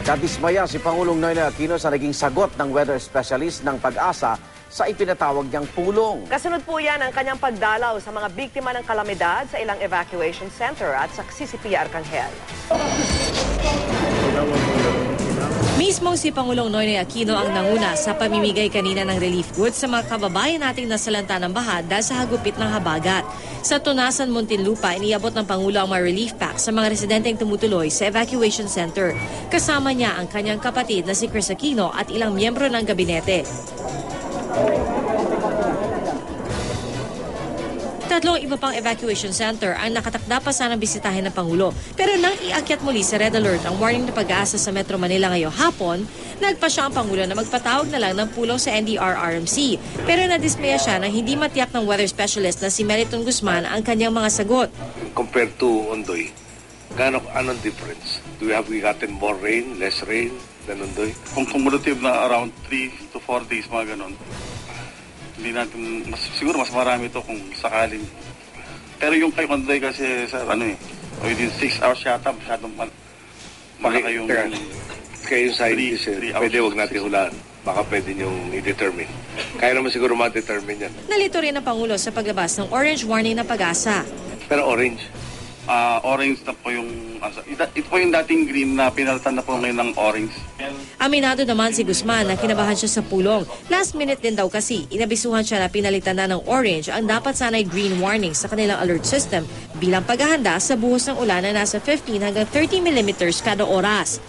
Nadismaya si Pangulong Noynoy Aquino sa naging sagot ng weather specialist ng Pag-asa sa ipinatawag niyang pulong. Kasunod po yan ang kanyang pagdalaw sa mga biktima ng kalamidad sa ilang evacuation center at sa CCP Arcangel. Mismong si Pangulong Noynoy Aquino ang nanguna sa pamimigay kanina ng relief goods sa mga kababayan nating nasalanta ng baha dahil sa hagupit ng habagat. Sa Tunasan, Muntinlupa, iniabot ng Pangulo ang mga relief pack sa mga residenteng tumutuloy sa evacuation center. Kasama niya ang kanyang kapatid na si Chris Aquino at ilang miyembro ng gabinete. Tatlong iba pang evacuation center ang nakatakda pa sanang bisitahin ng Pangulo. Pero nang iakyat muli sa Red Alert ang warning na Pag-asa sa Metro Manila ngayong hapon, nagpa siya ang Pangulo na magpatawag na lang ng pulong sa NDRRMC. Pero nadismaya siya nang hindi matiyak ng weather specialist na si Meriton Guzman ang kanyang mga sagot. Compared to Ondoy, anong difference? We gotten more rain, less rain than Ondoy? Kung cumulative na around 3 to 4 days, mga ganon. Hindi natin, siguro mas marami ito kung sakaling. Pero yung kay Ondoy kasi, within 6 hours yata, masyadong malaki yung... Kayo yung scientist, pwede wag natin hulaan. Baka pwede niyong i-determine. Kaya naman siguro ma-determine yan. Nalito rin ang Pangulo sa paglabas ng orange warning ng Pag-asa. Pero orange? Orange na po yung... Ito po yung dating green na pinalitan na po ngayon ng orange. Aminado naman si Guzman na kinabahan siya sa pulong. Last minute din daw kasi, inabisuhan siya na pinalitan na ng orange ang dapat sanay green warning sa kanilang alert system bilang paghahanda sa buhos ng ulan na nasa 15 hanggang 30 millimeters kada oras.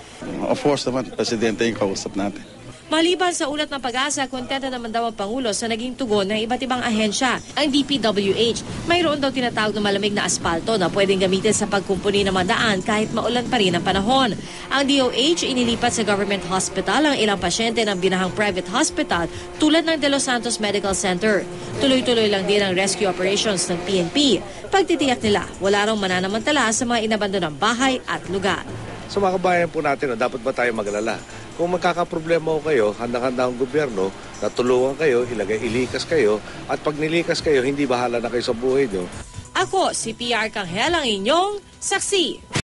Of course naman, Presidente yung kausap natin. Maliban sa ulat ng Pag-asa, kontento naman daw ang Pangulo sa naging tugon ng iba't ibang ahensya. Ang DPWH, mayroon daw tinatawag na malamig na asfalto na pwedeng gamitin sa pagkumpuni ng mga daan kahit maulan pa rin ang panahon. Ang DOH inilipat sa government hospital ang ilang pasyente ng binahang private hospital tulad ng De Los Santos Medical Center. Tuloy-tuloy lang din ang rescue operations ng PNP. Pagtitiyak nila, wala raw mananamantala sa mga inabandonang bahay at lugar. Sa mga kabayan po natin, dapat ba tayo maglala? Kung magkakaproblema ko kayo, handang-handa ang gobyerno, natulungan kayo, ilikas kayo, at pag nilikas kayo, hindi bahala na kayo sa buhay nyo. Ako, si PR Arcangel, ang inyong saksi.